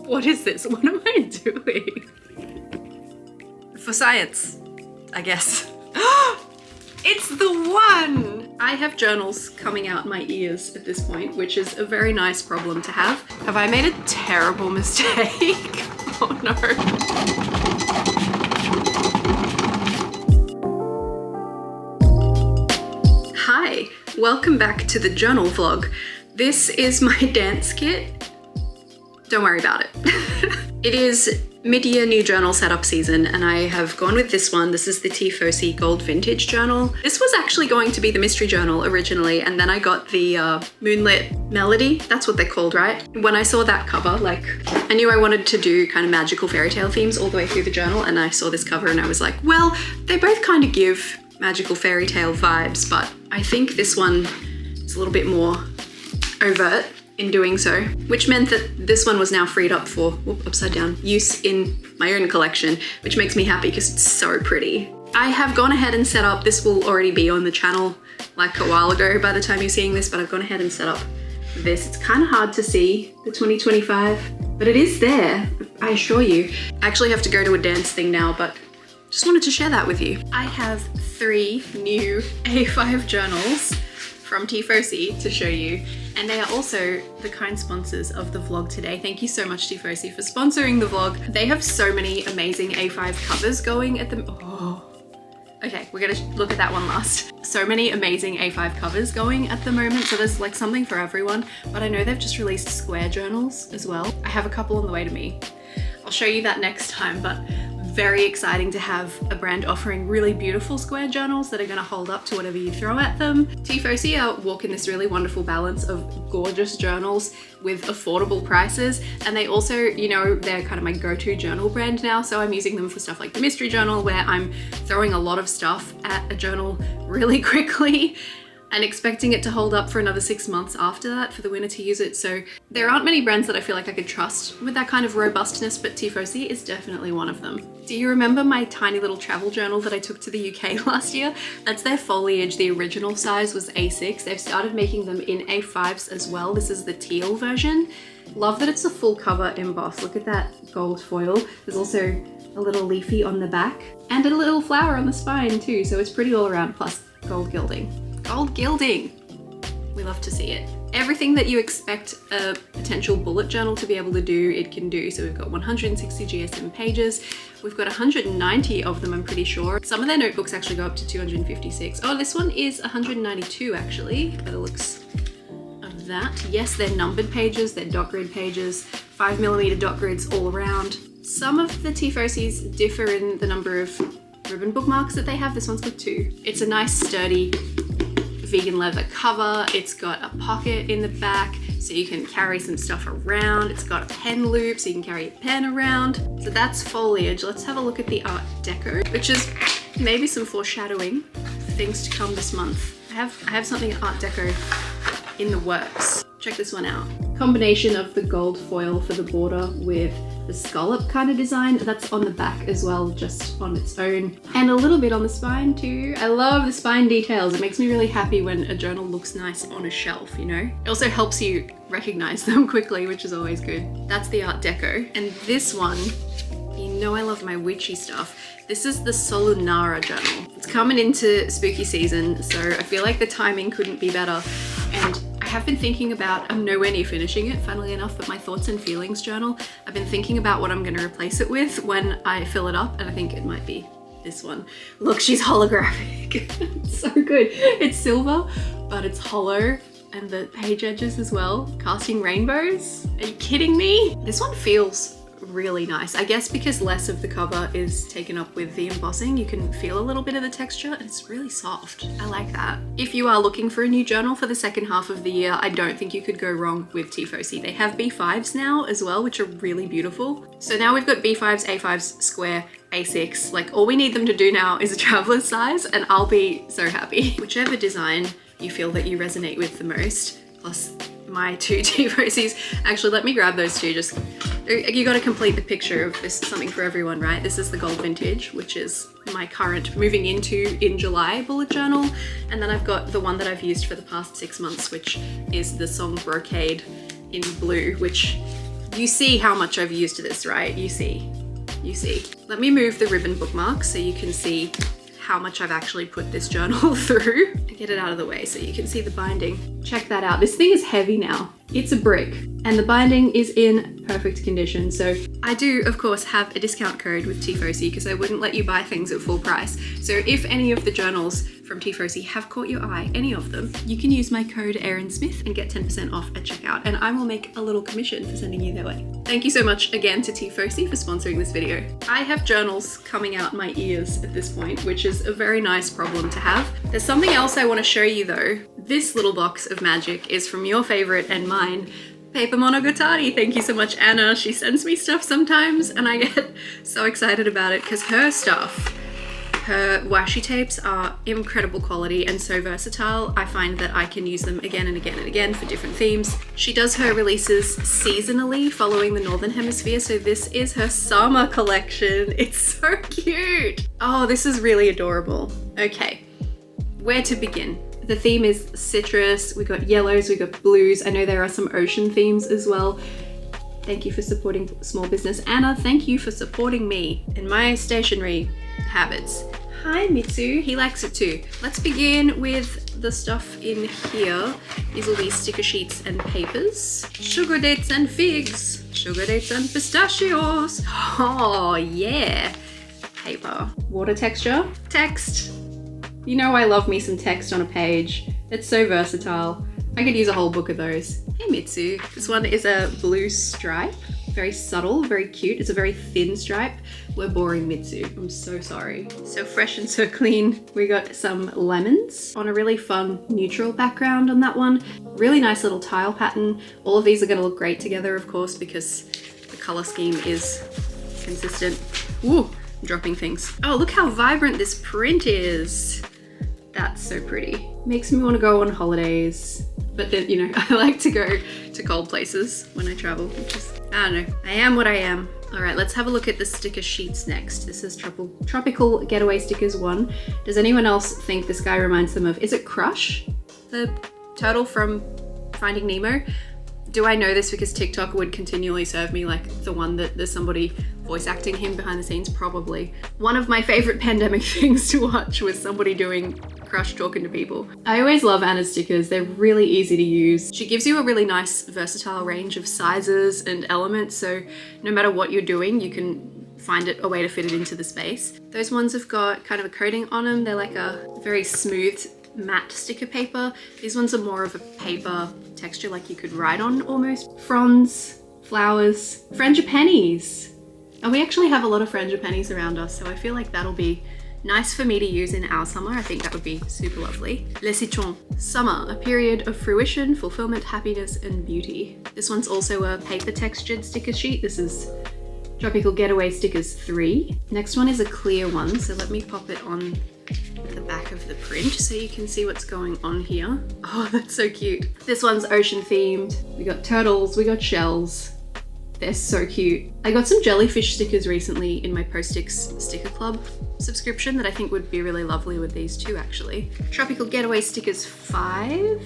What is this? What am I doing? For science, I guess. It's the one! I have journals coming out my ears at this point, which is a very nice problem to have. Have I made a terrible mistake? Oh no. Hi, welcome back to the journal vlog. This is my dance kit. Don't worry about it. It is mid-year new journal setup season and I have gone with this one. This is the Tiefossi Gold Vintage Journal. This was actually going to be the mystery journal originally, and then I got the Moonlit Melody. That's what they're called, right? When I saw that cover, like, I knew I wanted to do kind of magical fairy tale themes all the way through the journal, and I saw this cover and I was like, well, they both kind of give magical fairy tale vibes, but I think this one is a little bit more overt in doing so, which meant that this one was now freed up for upside down use in my own collection, which makes me happy because it's so pretty. I have gone ahead and set up, this will already be on the channel like a while ago by the time you're seeing this, but I've gone ahead and set up this. It's kind of hard to see the 2025, but it is there, I assure you. I actually have to go to a dance thing now, but just wanted to share that with you. I have 3 new A5 journals from Tiefossi to show you, and they are also the kind sponsors of the vlog today. Thank you so much, Tiefossi, for sponsoring the vlog. They have so many amazing A5 covers going at the okay, we're gonna look at that one last. So many amazing A5 covers going at the moment, so there's like something for everyone, but I know they've just released square journals as well. I have a couple on the way to me. I'll show you that next time, but very exciting to have a brand offering really beautiful square journals that are going to hold up to whatever you throw at them. Tiefossi are walking this really wonderful balance of gorgeous journals with affordable prices, and they also, you know, they're kind of my go-to journal brand now, so I'm using them for stuff like the mystery journal where I'm throwing a lot of stuff at a journal really quickly and expecting it to hold up for another 6 months after that for the winner to use it. So there aren't many brands that I feel like I could trust with that kind of robustness, but Tiefossi is definitely one of them. Do you remember my tiny little travel journal that I took to the UK last year? That's their foliage. The original size was A6. They've started making them in A5s as well. This is the teal version. Love that it's a full cover emboss. Look at that gold foil. There's also a little leafy on the back and a little flower on the spine too. So it's pretty all around, plus gold gilding. Gold gilding. We love to see it. Everything that you expect a potential bullet journal to be able to do, it can do. So we've got 160 GSM pages. We've got 190 of them, I'm pretty sure. Some of their notebooks actually go up to 256. Oh, this one is 192 actually, by the looks of that. Yes, they're numbered pages, they're dot grid pages, 5mm dot grids all around. Some of the Tiefossis differ in the number of ribbon bookmarks that they have. This one's got 2. It's a nice sturdy vegan leather cover. It's got a pocket in the back so you can carry some stuff around. It's got a pen loop so you can carry a pen around. So that's foliage. Let's have a look at the Art Deco, which is maybe some foreshadowing for things to come this month. I have something Art Deco in the works. Check this one out. Combination of the gold foil for the border with the scallop kind of design. That's on the back as well, just on its own. And a little bit on the spine too. I love the spine details. It makes me really happy when a journal looks nice on a shelf, you know? It also helps you recognize them quickly, which is always good. That's the Art Deco. And this one, you know I love my witchy stuff. This is the Solunara journal. It's coming into spooky season, so I feel like the timing couldn't be better. And I have been thinking about, I'm nowhere near finishing it, funnily enough, but my thoughts and feelings journal, I've been thinking about what I'm going to replace it with when I fill it up, and I think it might be this one. Look, she's holographic. It's so good. It's silver, but it's hollow, and the page edges as well, casting rainbows. Are you kidding me? This one feels really nice. I guess because less of the cover is taken up with the embossing, you can feel a little bit of the texture and it's really soft. I like that. If you are looking for a new journal for the second half of the year, I don't think you could go wrong with Tiefossi. They have B5s now as well, which are really beautiful. So now we've got B5s, A5s, square, A6. Like all we need them to do now is a traveler's size and I'll be so happy. Whichever design you feel that you resonate with the most, plus my 2 Tiefossis. Actually, let me grab those 2. Just, you got to complete the picture of this, something for everyone, right? This is the Gold Vintage, which is my current moving into in July bullet journal. And then I've got the one that I've used for the past 6 months, which is the Song Brocade in blue, which You see how much I've used this, right? You see. Let me move the ribbon bookmark so you can see how much I've actually put this journal through. Get it out of the way so you can see the binding. Check that out. This thing is heavy now. It's a brick and the binding is in perfect condition. So I do, of course, have a discount code with Tiefossi because I wouldn't let you buy things at full price. So if any of the journals from Tiefossi have caught your eye, any of them, you can use my code Erin Smith and get 10% off at checkout, and I will make a little commission for sending you their way. Thank you so much again to Tiefossi for sponsoring this video. I have journals coming out my ears at this point, which is a very nice problem to have. There's something else I want to show you though. This little box of magic is from your favorite and mine, Paper Monogatari. Thank you so much, Anna. She sends me stuff sometimes and I get so excited about it because her washi tapes are incredible quality and so versatile. I find that I can use them again and again and again for different themes. She does her releases seasonally following the Northern Hemisphere, so this is her summer collection. It's so cute. Oh, this is really adorable. Okay, where to begin? The theme is citrus, we got yellows, we got blues. I know there are some ocean themes as well. Thank you for supporting small business. Anna, thank you for supporting me and my stationery habits. Hi Mitsu, he likes it too. Let's begin with the stuff in here. These will be sticker sheets and papers. Sugar dates and figs. Sugar dates and pistachios. Oh yeah. Paper. Water texture. Text. You know I love me some text on a page. It's so versatile. I could use a whole book of those. Hey Mitsu. This one is a blue stripe. Very subtle, very cute. It's a very thin stripe. We're boring Mitsu. I'm so sorry. So fresh and so clean. We got some lemons on a really fun neutral background on that one. Really nice little tile pattern. All of these are gonna look great together, of course, because the color scheme is consistent. Ooh, I'm dropping things. Oh, look how vibrant this print is. That's so pretty. Makes me want to go on holidays. But then, you know, I like to go to cold places when I travel, which is, I don't know. I am what I am. All right, let's have a look at the sticker sheets next. This is Tropical Getaway Stickers 1. Does anyone else think this guy reminds them of, is it Crush? The turtle from Finding Nemo? Do I know this because TikTok would continually serve me like the one that there's somebody voice acting him behind the scenes? Probably. One of my favorite pandemic things to watch was somebody doing Crush talking to people. I always love Anna's stickers. They're really easy to use. She gives you a really nice versatile range of sizes and elements, so no matter what you're doing, you can find a way to fit it into the space. Those ones have got kind of a coating on them. They're like a very smooth matte sticker paper. These ones are more of a paper texture like you could write on almost. Fronds, flowers, frangipanis. And we actually have a lot of frangipanis around us, so I feel like that'll be nice for me to use in our summer. I think that would be super lovely. Les citrons. Summer, a period of fruition, fulfillment, happiness, and beauty. This one's also a paper textured sticker sheet. This is Tropical Getaway Stickers 3. Next one is a clear one, so let me pop it on the back of the print so you can see what's going on here. Oh, that's so cute. This one's ocean themed. We got turtles, we got shells. They're so cute. I got some jellyfish stickers recently in my Post-its Sticker Club subscription that I think would be really lovely with these too, actually. Tropical Getaway Stickers 5.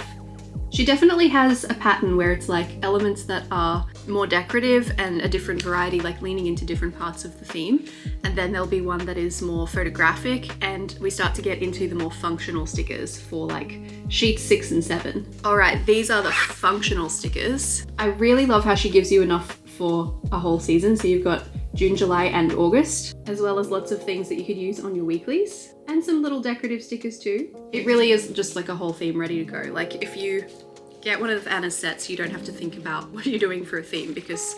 She definitely has a pattern where it's like elements that are more decorative and a different variety, like leaning into different parts of the theme. And then there'll be one that is more photographic, and we start to get into the more functional stickers for like sheets 6 and 7. All right, these are the functional stickers. I really love how she gives you enough for a whole season. So you've got June, July, and August, as well as lots of things that you could use on your weeklies and some little decorative stickers too. It really is just like a whole theme ready to go. Like if you get one of Anna's sets, you don't have to think about what you're doing for a theme because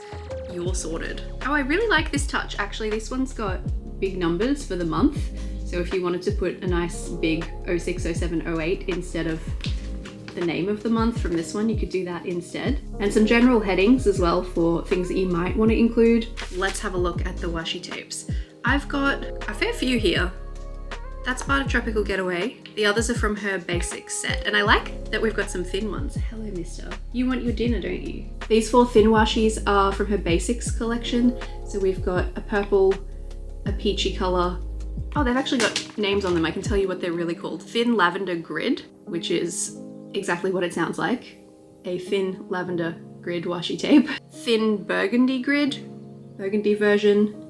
you're sorted. Oh, I really like this touch. Actually, this one's got big numbers for the month. So if you wanted to put a nice big 06, 07, 08 instead of the name of the month from this one, you could do that instead. And some general headings as well for things that you might want to include. Let's have a look at the washi tapes. I've got a fair few here. That's part of Tropical Getaway. The others are from her basics set. And I like that we've got some thin ones. Hello, mister. You want your dinner, don't you? These 4 thin washis are from her basics collection. So we've got a purple, a peachy color. Oh, they've actually got names on them. I can tell you what they're really called. Thin Lavender Grid, which is exactly what it sounds like. A thin lavender grid washi tape. Thin burgundy grid, burgundy version.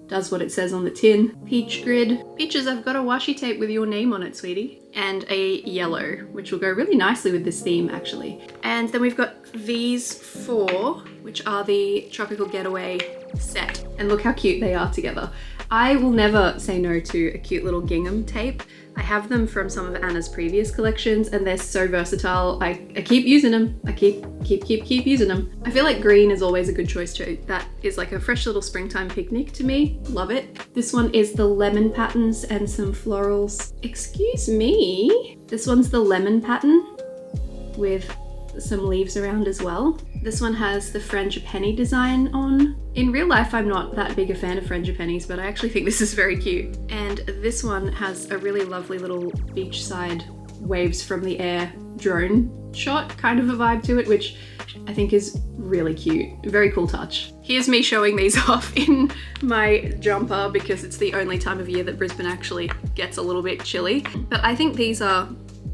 Does what it says on the tin. Peach grid. Peaches, I've got a washi tape with your name on it, sweetie. And a yellow, which will go really nicely with this theme, actually. And then we've got these 4, which are the Tropical Getaway set. And look how cute they are together. I will never say no to a cute little gingham tape. I have them from some of Anna's previous collections and they're so versatile. I keep using them. I keep using them. I feel like green is always a good choice too. That is like a fresh little springtime picnic to me. Love it. This one is the lemon patterns and some florals. Excuse me. This one's the lemon pattern with some leaves around as well. This one has the frangipani design on. In real life, I'm not that big a fan of frangipanis, but I actually think this is very cute. And this one has a really lovely little beachside waves from the air drone shot kind of a vibe to it, which I think is really cute. Very cool touch. Here's me showing these off in my jumper because it's the only time of year that Brisbane actually gets a little bit chilly. But I think these are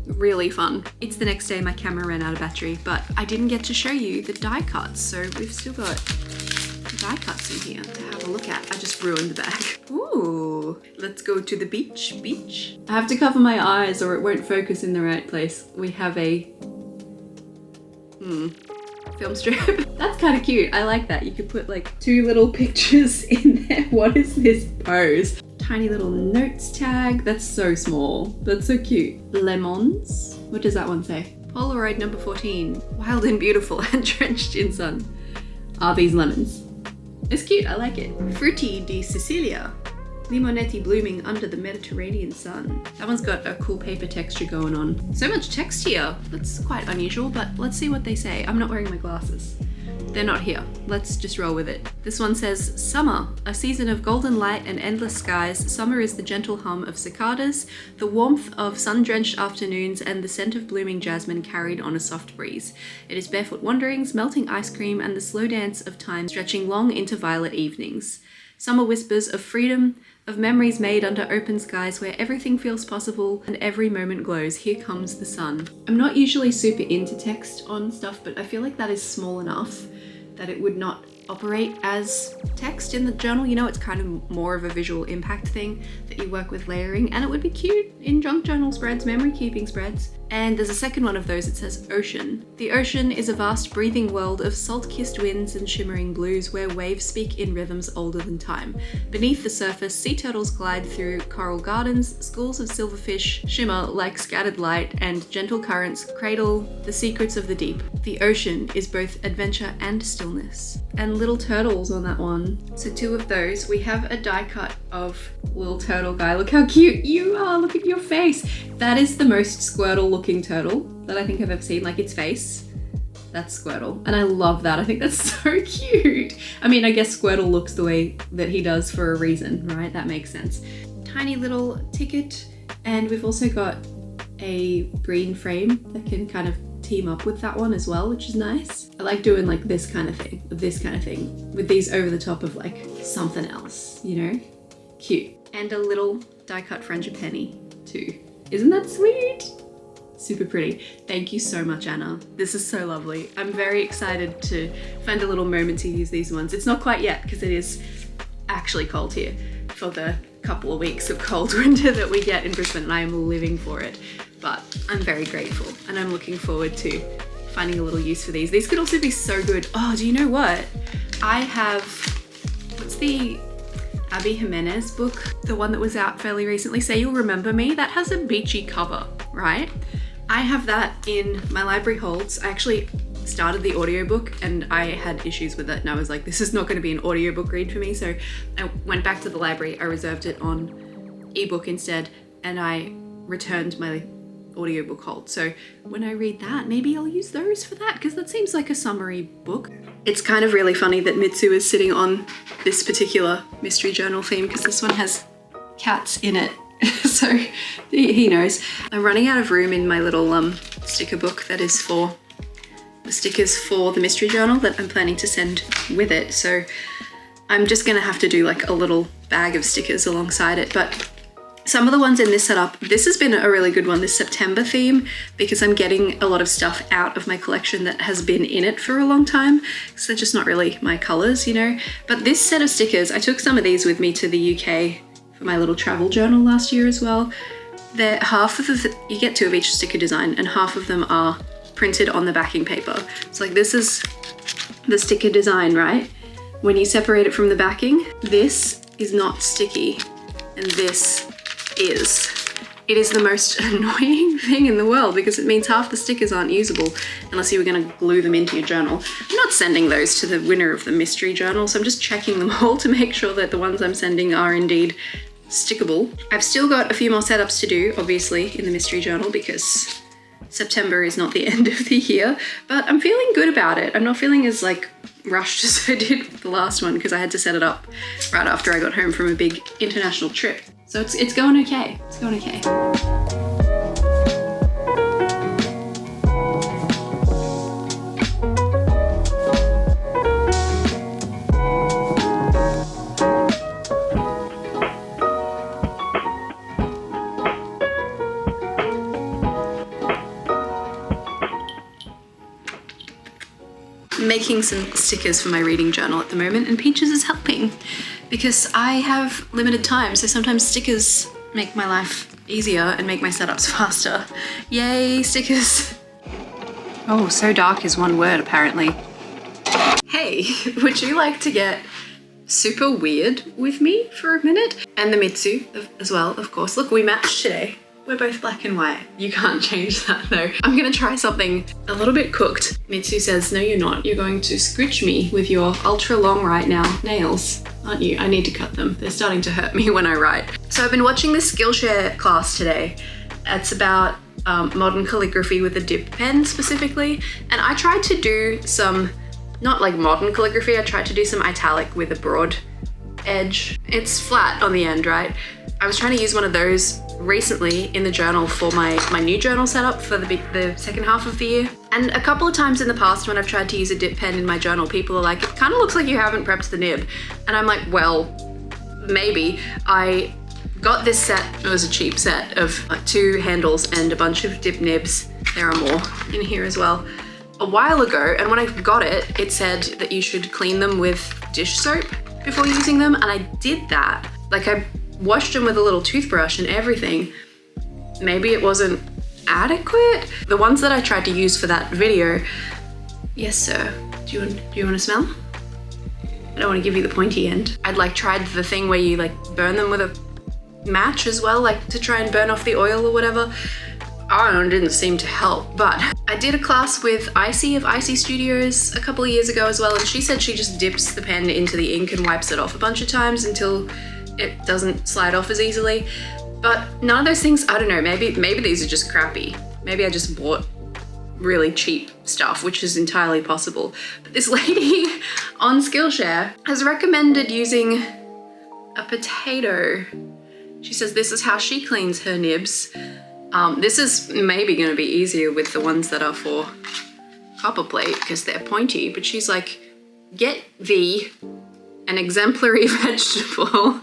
really fun. It's the next day, my camera ran out of battery, but I didn't get to show you the die cuts, so we've still got die cuts in here to have a look at. I just ruined the bag. Ooh, let's go to the beach. I have to cover my eyes or it won't focus in the right place. We have a film strip. That's kind of cute. I like that. You could put like 2 little pictures in there. What is this pose? Tiny little notes tag. That's so small. That's so cute. Lemons. What does that one say? Polaroid number 14. Wild and beautiful and drenched in sun are these lemons. It's cute. I like it. Frutti di Sicilia. Limonetti blooming under the Mediterranean sun. That one's got a cool paper texture going on. So much text here. That's quite unusual, but let's see what they say. I'm not wearing my glasses. They're not here. Let's just roll with it. This one says, summer, a season of golden light and endless skies. Summer is the gentle hum of cicadas, the warmth of sun-drenched afternoons, and the scent of blooming jasmine carried on a soft breeze. It is barefoot wanderings, melting ice cream, and the slow dance of time stretching long into violet evenings. Summer whispers of freedom, of memories made under open skies where everything feels possible and every moment glows. Here comes the sun. I'm not usually super into text on stuff, but I feel like that is small enough that it would not operate as text in the journal. You know, it's kind of more of a visual impact thing that you work with layering, and it would be cute in junk journal spreads, memory keeping spreads. And there's a second one of those. It says ocean. The ocean is a vast breathing world of salt-kissed winds and shimmering blues where waves speak in rhythms older than time. Beneath the surface, sea turtles glide through coral gardens, schools of silverfish shimmer like scattered light, and gentle currents cradle the secrets of the deep. The ocean is both adventure and stillness. And little turtles on that one. So 2 of those. We have a die cut of little turtle guy. Look how cute you are. Look at your face. That is the most Squirtle looking turtle that I think I've ever seen. Like its face. That's Squirtle. And I love that. I think that's so cute. I mean, I guess Squirtle looks the way that he does for a reason, right? That makes sense. Tiny little ticket. And we've also got a green frame that can kind of team up with that one as well, which is nice. I like doing like this kind of thing, with these over the top of like something else, you know? Cute. And a little die cut frangipani too. Isn't that sweet? Super pretty. Thank you so much, Anna. This is so lovely. I'm very excited to find a little moment to use these ones. It's not quite yet because it is actually cold here for the couple of weeks of cold winter that we get in Brisbane, and I am living for it. But I'm very grateful and I'm looking forward to finding a little use for these. These could also be so good. Oh, do you know what? I have, what's the Abby Jimenez book? The one that was out fairly recently, Say You'll Remember Me? That has a beachy cover, right? I have that in my library holds. I actually started the audiobook and I had issues with it and I was like, this is not going to be an audiobook read for me. So I went back to the library, I reserved it on ebook instead, and I returned my audiobook hold. So when I read that, maybe I'll use those for that because that seems like a summary book. It's kind of really funny that Mitsu is sitting on this particular mystery journal theme because this one has cats in it. So he knows. I'm running out of room in my little sticker book that is for the stickers for the mystery journal that I'm planning to send with it. So I'm just gonna have to do like a little bag of stickers alongside it, but Some of the ones in this setup, this has been a really good one, this September theme, because I'm getting a lot of stuff out of my collection that has been in it for a long time, because they're just not really my colors, you know. But this set of stickers, I took some of these with me to the UK for my little travel journal last year as well. They're half of you get 2 of each sticker design, and half of them are printed on the backing paper. So like this is the sticker design, right? When you separate it from the backing, this is not sticky, and this is. It is the most annoying thing in the world because it means half the stickers aren't usable unless you were going to glue them into your journal. I'm not sending those to the winner of the mystery journal, so I'm just checking them all to make sure that the ones I'm sending are indeed stickable. I've still got a few more setups to do, obviously, in the mystery journal because September is not the end of the year, but I'm feeling good about it. I'm not feeling as like rushed as I did with the last one because I had to set it up right after I got home from a big international trip. So it's going okay. It's going okay. Making some stickers for my reading journal at the moment, and Peaches is helping because I have limited time, so sometimes stickers make my life easier and make my setups faster. Yay, stickers! Oh, so dark is one word apparently. Hey, would you like to get super weird with me for a minute? And the Mitsu as well, of course. Look, we matched today. We're both black and white. You can't change that though. I'm gonna try something a little bit cooked. Mitsu says, no, you're not. You're going to scritch me with your ultra long right now nails, aren't you? I need to cut them. They're starting to hurt me when I write. So I've been watching this Skillshare class today. It's about modern calligraphy with a dip pen specifically. And I tried to do some, not like modern calligraphy, I tried to do some italic with a broad edge. It's flat on the end, right? I was trying to use one of those recently in the journal for my new journal setup for the second half of the year. And a couple of times in the past when I've tried to use a dip pen in my journal, people are like, it kind of looks like you haven't prepped the nib. And I'm like, well, maybe. I got this set, it was a cheap set of 2 handles and a bunch of dip nibs. There are more in here as well. A while ago, and when I got it, it said that you should clean them with dish soap before using them, and I did that. Like I washed them with a little toothbrush and everything. Maybe it wasn't adequate. The ones that I tried to use for that video, yes sir, do you want to smell? I don't want to give you the pointy end. I'd like tried the thing where you like burn them with a match as well, like to try and burn off the oil or whatever. I don't know, it didn't seem to help, but I did a class with Icy of Icy Studios a couple of years ago as well, and she said she just dips the pen into the ink and wipes it off a bunch of times until it doesn't slide off as easily. But none of those things, I don't know, maybe these are just crappy. Maybe I just bought really cheap stuff, which is entirely possible. But this lady on Skillshare has recommended using a potato. She says this is how she cleans her nibs. This is maybe going to be easier with the ones that are for copper plate because they're pointy, but she's like, get an exemplary vegetable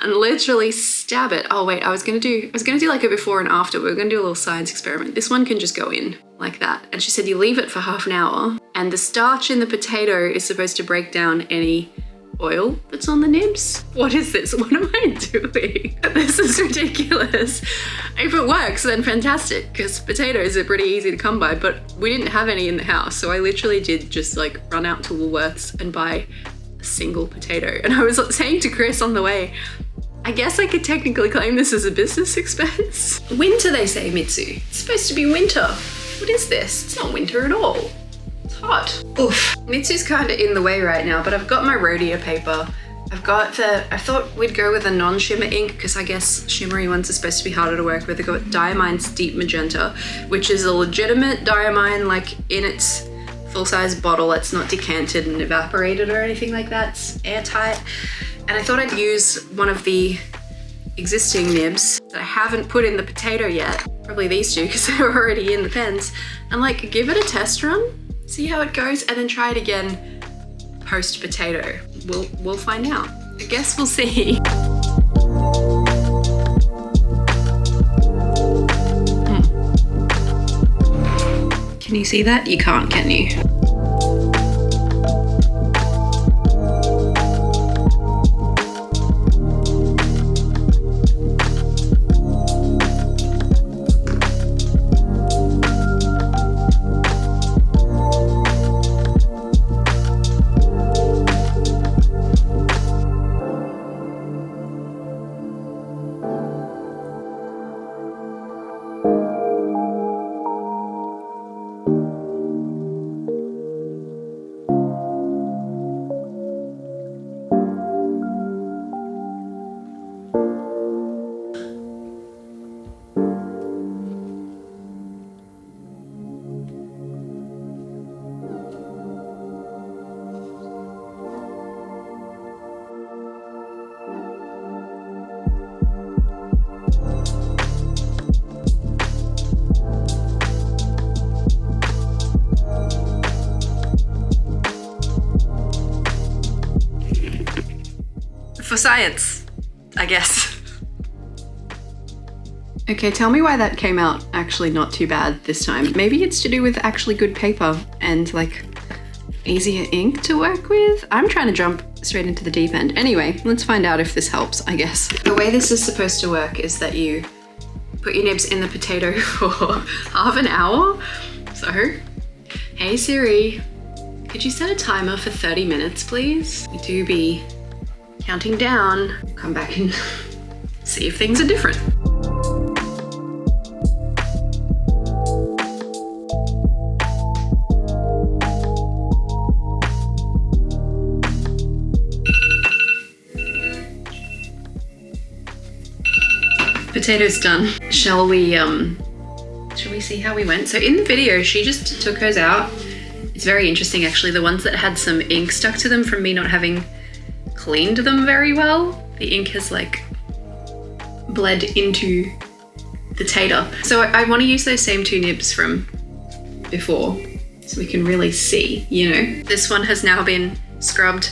and literally stab it. Oh wait, I was gonna do like a before and after. We were gonna do a little science experiment. This one can just go in like that. And she said you leave it for half an hour and the starch in the potato is supposed to break down any oil that's on the nibs. What is this? What am I doing? This is ridiculous. If it works, then fantastic, because potatoes are pretty easy to come by, but we didn't have any in the house. So I literally did just like run out to Woolworths and buy a single potato. And I was saying to Chris on the way, I guess I could technically claim this as a business expense. Winter, they say, Mitsu. It's supposed to be winter. What is this? It's not winter at all. It's hot. Oof. Mitsu's kind of in the way right now, but I've got my Rhodia paper. I thought we'd go with a non-shimmer ink because I guess shimmery ones are supposed to be harder to work with. I got Diamine's Deep Magenta, which is a legitimate Diamine, like in its full-size bottle. It's not decanted and evaporated or anything like that. It's airtight. And I thought I'd use one of the existing nibs that I haven't put in the potato yet. Probably these two because they're already in the pens. And like give it a test run, see how it goes, and then try it again post potato. We'll find out. I guess we'll see. Can you see that? You can't, can you? For science, I guess. Okay, tell me why that came out actually not too bad this time. Maybe it's to do with actually good paper and like easier ink to work with. I'm trying to jump straight into the deep end. Anyway, let's find out if this helps, I guess. The way this is supposed to work is that you put your nibs in the potato for half an hour. So, hey Siri, could you set a timer for 30 minutes, please? We do be counting down. Come back and see if things are different. Potatoes done. Shall we see how we went? So in the video, she just took hers out. It's very interesting actually. The ones that had some ink stuck to them from me not having cleaned them very well, the ink has like bled into the tater. So I want to use those same two nibs from before so we can really see, you know. This one has now been scrubbed,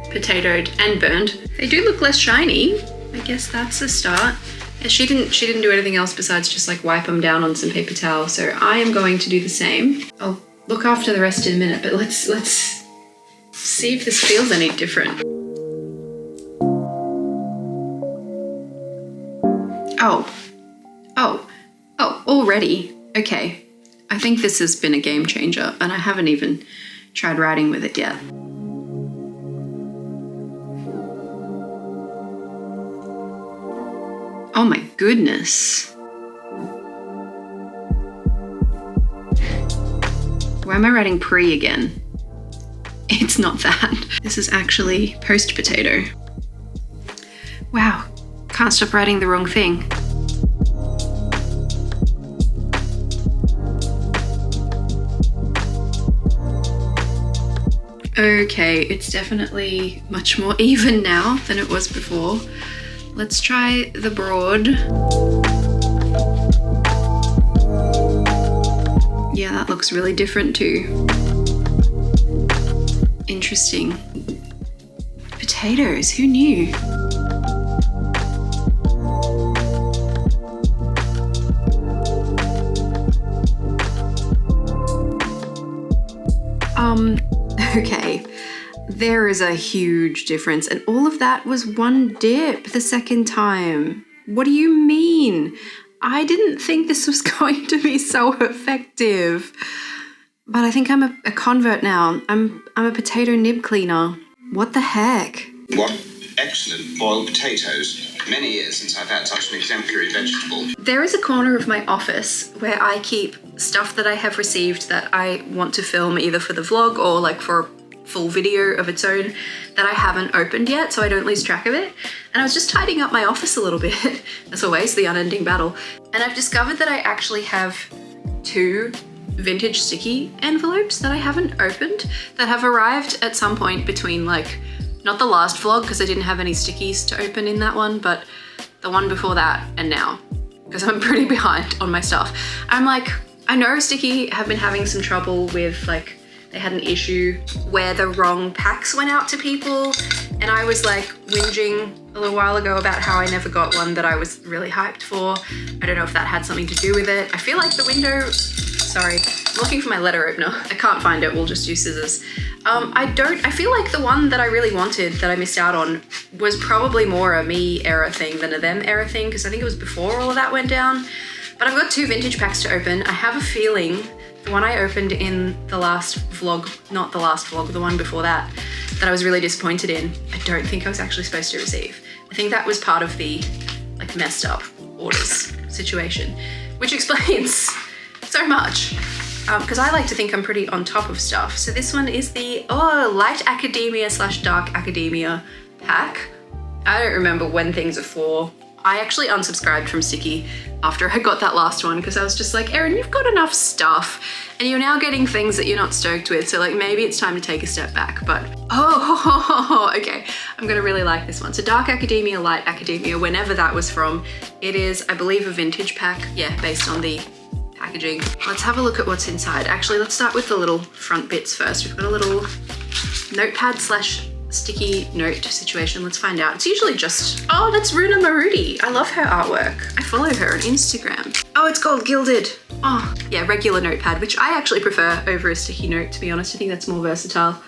potatoed and burned. They do look less shiny. I guess that's a start. And she didn't do anything else besides just like wipe them down on some paper towel. So I am going to do the same. I'll look after the rest in a minute, but let's see if this feels any different. Oh, already. Okay. I think this has been a game changer and I haven't even tried writing with it yet. Oh my goodness. Why am I writing pre again? It's not that. This is actually post potato. Wow, can't stop writing the wrong thing. Okay, it's definitely much more even now than it was before. Let's try the broad. Yeah, that looks really different too. Interesting. Potatoes, who knew? Okay. There is a huge difference, and all of that was one dip the second time. What do you mean? I didn't think this was going to be so effective. But I think I'm a convert now. I'm a potato nib cleaner. What the heck? What excellent boiled potatoes. Many years since I've had such an exemplary vegetable. There is a corner of my office where I keep stuff that I have received that I want to film either for the vlog or like for a full video of its own that I haven't opened yet, so I don't lose track of it. And I was just tidying up my office a little bit, as always, the unending battle. And I've discovered that I actually have 2 vintage sticky envelopes that I haven't opened that have arrived at some point between like, not the last vlog because I didn't have any stickies to open in that one, but the one before that and now, because I'm pretty behind on my stuff. I'm like, I know Sticky have been having some trouble with like, they had an issue where the wrong packs went out to people, and I was like whinging a little while ago about how I never got one that I was really hyped for. I don't know if that had something to do with it. I feel like the window, sorry. I'm looking for my letter opener. I can't find it, we'll just use scissors. I feel like the one that I really wanted that I missed out on was probably more a me era thing than a them era thing, because I think it was before all of that went down. But I've got 2 vintage packs to open. I have a feeling the one I opened in the last vlog, not the last vlog, the one before that I was really disappointed in, I don't think I was actually supposed to receive. I think that was part of the like messed up orders situation, which explains so much. Because I like to think I'm pretty on top of stuff. So this one is the light academia / dark academia pack. I don't remember when things are for. I actually unsubscribed from STICKII after I got that last one because I was just like, Erin, you've got enough stuff and you're now getting things that you're not stoked with. So like maybe it's time to take a step back. But okay, I'm gonna really like this one. So dark academia, light academia, whenever that was from. It is, I believe, a vintage pack. Yeah, based on the packaging. Let's have a look at what's inside. Actually, let's start with the little front bits first. We've got a little notepad / sticky note situation. Let's find out. It's usually just, oh, that's Runa Marudi. I love her artwork. I follow her on Instagram. Oh, it's called Gilded. Oh, yeah, regular notepad, which I actually prefer over a sticky note, to be honest. I think that's more versatile.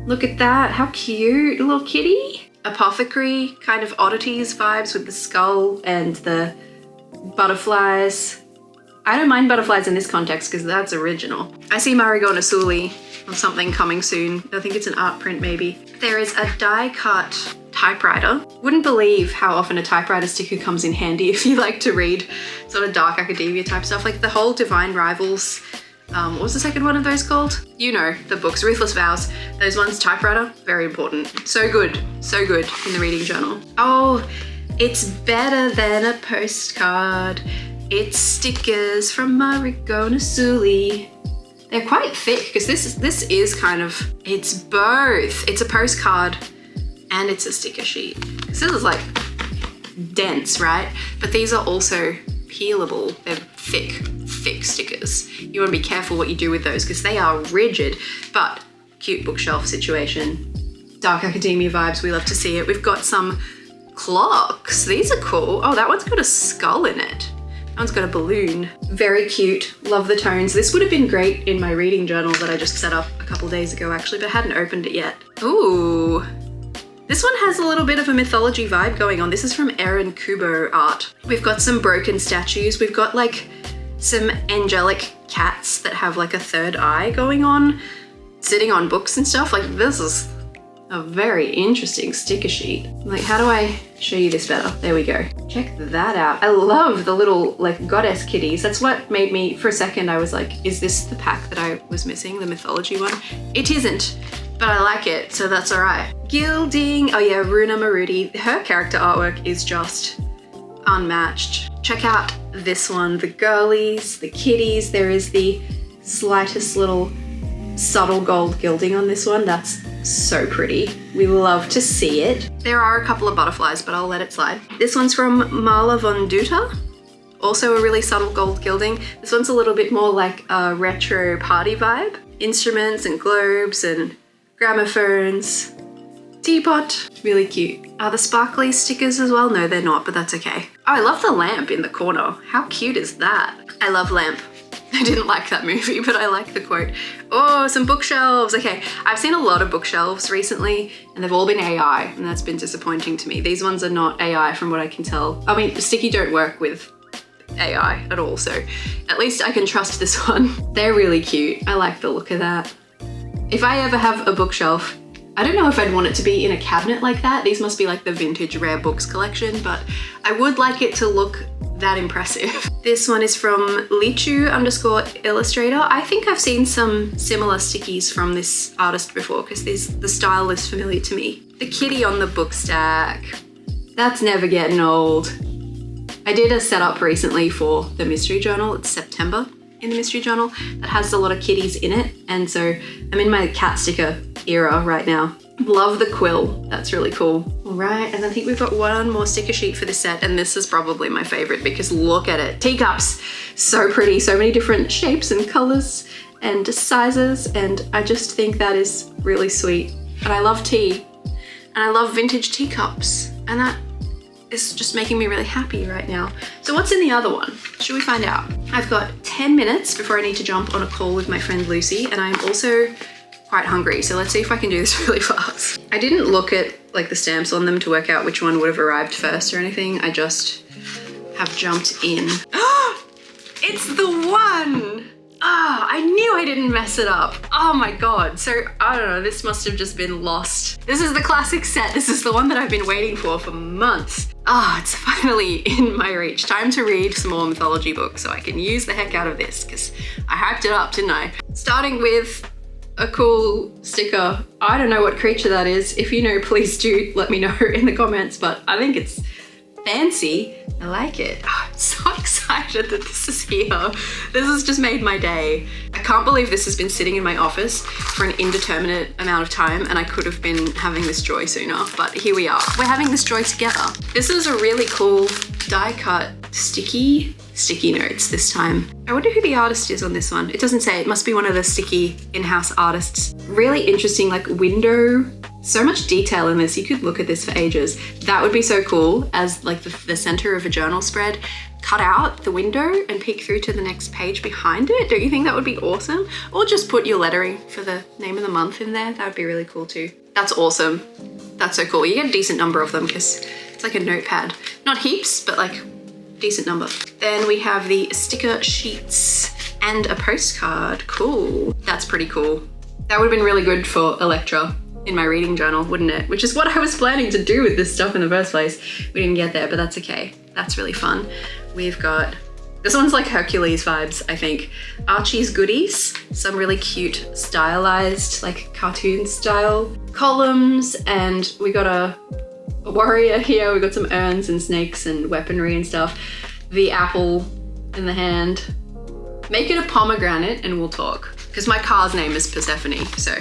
Look at that. How cute. A little kitty. Apothecary kind of oddities vibes with the skull and the butterflies. I don't mind butterflies in this context because that's original. I see Marigo Nasuli on something coming soon. I think it's an art print maybe. There is a die cut typewriter. Wouldn't believe how often a typewriter sticker comes in handy if you like to read sort of dark academia type stuff. Like the whole Divine Rivals, what was the second one of those called? You know, the books, Ruthless Vows. Those ones, typewriter, very important. So good in the reading journal. Oh, it's better than a postcard. It's stickers from Marigo Nasuli. They're quite thick because this is kind of, it's both. It's a postcard and it's a sticker sheet. This is like dense, right? But these are also peelable. They're thick stickers. You want to be careful what you do with those because they are rigid, but cute bookshelf situation. Dark academia vibes, we love to see it. We've got some clocks. These are cool. Oh, that one's got a skull in it. That one's got a balloon. Very cute. Love the tones. This would have been great in my reading journal that I just set up a couple days ago actually, but I hadn't opened it yet. Ooh. This one has a little bit of a mythology vibe going on. This is from Erin Kubo art. We've got some broken statues. We've got like some angelic cats that have like a third eye going on, sitting on books and stuff. Like this is a very interesting sticker sheet. Like, how do I show you this better? There we go. Check that out. I love the little like goddess kitties. That's what made me, for a second, I was like, is this the pack that I was missing, the mythology one? It isn't, but I like it, so that's all right. Gilding, oh yeah, Runa Marudi. Her character artwork is just unmatched. Check out this one, the girlies, the kitties. There is the slightest little subtle gold gilding on this one. That's so pretty. We love to see it. There are a couple of butterflies, but I'll let it slide. This one's from Marla von Duta. Also a really subtle gold gilding. This one's a little bit more like a retro party vibe. Instruments and globes and gramophones. Teapot. Really cute. Are the sparkly stickers as well? No, they're not, but that's okay. Oh, I love the lamp in the corner. How cute is that? I love lamp. I didn't like that movie, but I like the quote. Oh, some bookshelves. Okay, I've seen a lot of bookshelves recently and they've all been AI and that's been disappointing to me. These ones are not AI from what I can tell. I mean, STICKII don't work with AI at all, so at least I can trust this one. They're really cute. I like the look of that. If I ever have a bookshelf, I don't know if I'd want it to be in a cabinet like that. These must be like the vintage rare books collection, but I would like it to look that impressive. This one is from Lichu_illustrator. I think I've seen some similar stickies from this artist before because the style is familiar to me. The kitty on the book stack. That's never getting old. I did a setup recently for the mystery journal. It's September in the mystery journal that has a lot of kitties in it. And so I'm in my cat sticker era right now. Love the quill. That's really cool. All right, and I think we've got one more sticker sheet for this set, and this is probably my favorite because look at it. Teacups. So pretty. So many different shapes and colors and sizes, and I just think that is really sweet. And I love tea. And I love vintage teacups. And is just making me really happy right now. So what's in the other one? Should we find out? I've got 10 minutes before I need to jump on a call with my friend Lucy, and I'm also quite hungry. So let's see if I can do this really fast. I didn't look at like the stamps on them to work out which one would have arrived first or anything. I just have jumped in. It's the one! Ah, I knew I didn't mess it up. Oh my God. So I don't know, this must have just been lost. This is the classic set. This is the one that I've been waiting for months. Ah, it's finally in my reach. Time to read some more mythology books so I can use the heck out of this because I hyped it up, didn't I? Starting with a cool sticker. I don't know what creature that is. If you know, please do let me know in the comments, but I think it's fancy. I like it. Oh, I'm so excited that this is here. This has just made my day. I can't believe this has been sitting in my office for an indeterminate amount of time and I could have been having this joy sooner, but here we are. We're having this joy together. This is a really cool die cut sticky notes this time. I wonder who the artist is on this one. It doesn't say. It must be one of the sticky in-house artists. Really interesting, like window. So much detail in this. You could look at this for ages. That would be so cool as like the center of a journal spread. Cut out the window and peek through to the next page behind it. Don't you think that would be awesome? Or just put your lettering for the name of the month in there. That would be really cool too. That's awesome. That's so cool. You get a decent number of them because it's like a notepad. Not heaps, but like decent number. Then we have the sticker sheets and a postcard. Cool. That's pretty cool. That would have been really good for Electra in my reading journal, wouldn't it? Which is what I was planning to do with this stuff in the first place. We didn't get there, but that's okay. That's really fun. We've got, this one's like Hercules vibes, I think. Archie's Goodies, some really cute stylized, like cartoon style columns. And we got a warrior here. We got some urns and snakes and weaponry and stuff. The apple in the hand. Make it a pomegranate and we'll talk. Because my car's name is Persephone, so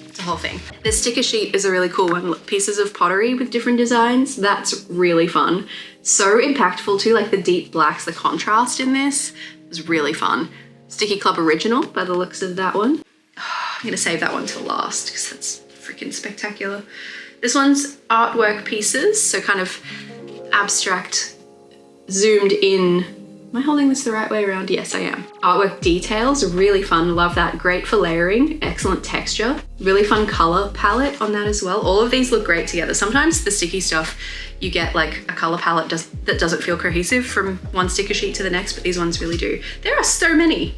it's a whole thing. This sticker sheet is a really cool one. Pieces of pottery with different designs. That's really fun. So impactful too, like the deep blacks, the contrast in this is really fun. Sticky Club original by the looks of that one. I'm gonna save that one till last because that's freaking spectacular. This one's artwork pieces, so kind of abstract, zoomed in. Am I holding this the right way around? Yes, I am. Artwork details, really fun, love that. Great for layering, excellent texture. Really fun color palette on that as well. All of these look great together. Sometimes the sticky stuff, you get like a color palette that doesn't feel cohesive from one sticker sheet to the next, but these ones really do. There are so many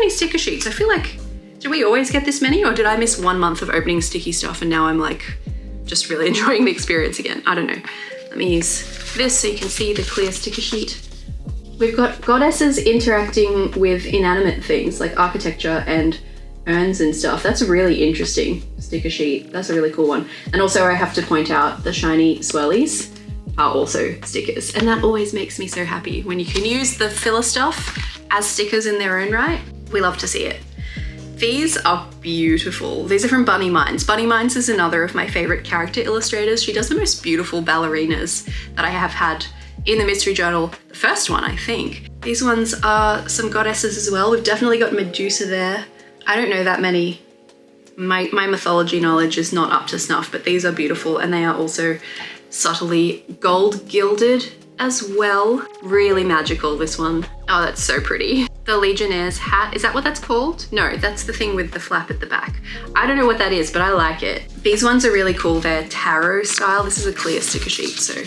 sticker sheets. I feel like, do we always get this many or did I miss 1 month of opening sticky stuff and now I'm like, just really enjoying the experience again? I don't know. Let me use this so you can see the clear sticker sheet. We've got goddesses interacting with inanimate things like architecture and urns and stuff. That's a really interesting sticker sheet. That's a really cool one. And also I have to point out the shiny swirlies are also stickers. And that always makes me so happy when you can use the filler stuff as stickers in their own right. We love to see it. These are beautiful. These are from Bunny Minds. Bunny Minds is another of my favorite character illustrators. She does the most beautiful ballerinas that I have had in the mystery journal, the first one, I think. These ones are some goddesses as well. We've definitely got Medusa there. I don't know that many. My mythology knowledge is not up to snuff, but these are beautiful and they are also subtly gold gilded as well. Really magical, this one. Oh, that's so pretty. The Legionnaire's hat, is that what that's called? No, that's the thing with the flap at the back. I don't know what that is, but I like it. These ones are really cool. They're tarot style. This is a clear sticker sheet, so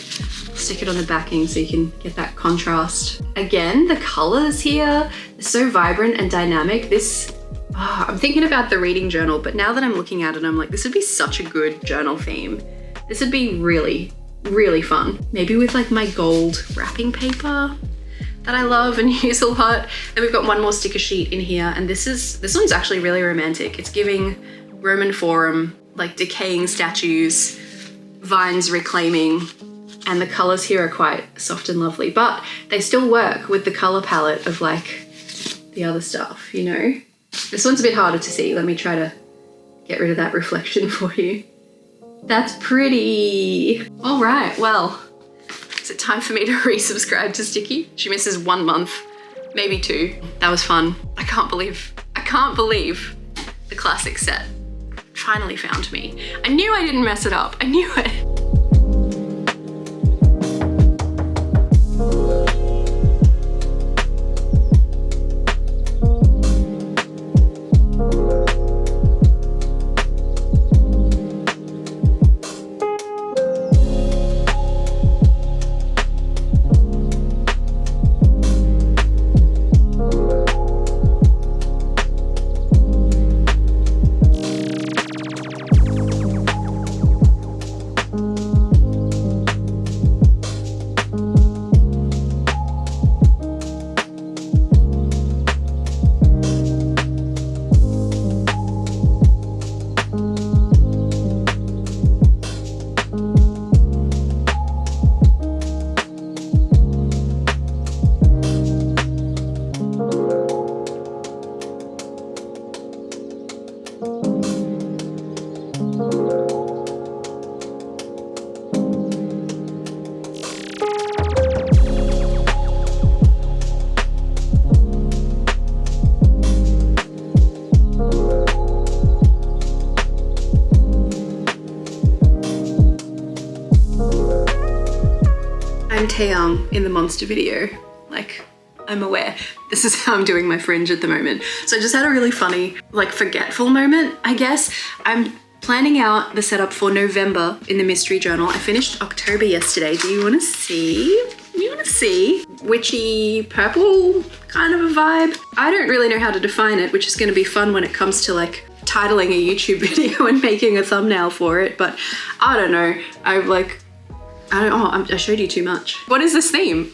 stick it on the backing so you can get that contrast. Again, the colors here are so vibrant and dynamic. This, I'm thinking about the reading journal, but now that I'm looking at it, I'm like, this would be such a good journal theme. This would be really, really fun. Maybe with like my gold wrapping paper that I love and use a lot. Then we've got one more sticker sheet in here, and this one's actually really romantic. It's giving Roman Forum, like decaying statues, vines reclaiming, and the colors here are quite soft and lovely, but they still work with the color palette of like the other stuff, you know? This one's a bit harder to see. Let me try to get rid of that reflection for you. That's pretty. All right, well, is it time for me to resubscribe to STICKII? She misses 1 month, maybe 2. That was fun. I can't believe the classic set finally found me. I knew I didn't mess it up. I knew it. Erin in the monster video. Like, I'm aware. This is how I'm doing my fringe at the moment. So I just had a really funny, like, forgetful moment, I guess. I'm planning out the setup for November in the mystery journal. I finished October yesterday. Do you want to see? Witchy purple kind of a vibe. I don't really know how to define it, which is going to be fun when it comes to like titling a YouTube video and making a thumbnail for it. But I don't know. I showed you too much. What is this theme?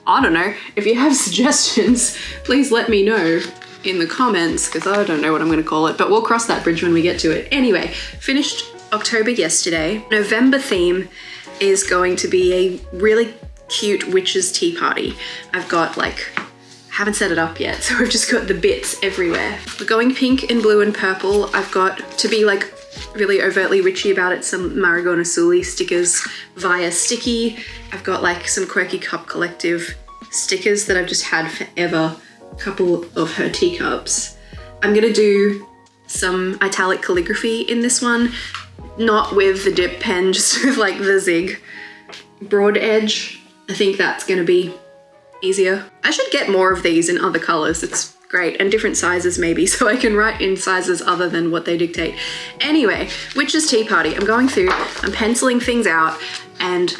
I don't know. If you have suggestions, please let me know in the comments, because I don't know what I'm going to call it, but we'll cross that bridge when we get to it. Anyway, finished October yesterday. November theme is going to be a really cute witch's tea party. I've got like, haven't set it up yet, so I've just got the bits everywhere. We're going pink and blue and purple. I've got, to be like really overtly witchy about it, some Marigold Asuli stickers via STICKII. I've got like some Quirky Cup Collective stickers that I've just had forever. A couple of her teacups. I'm gonna do some italic calligraphy in this one, not with the dip pen, just with like the zig broad edge. I think that's gonna be easier. I should get more of these in other colors. It's great, and different sizes maybe, so I can write in sizes other than what they dictate. Anyway, witch's tea party. I'm going through, I'm penciling things out, and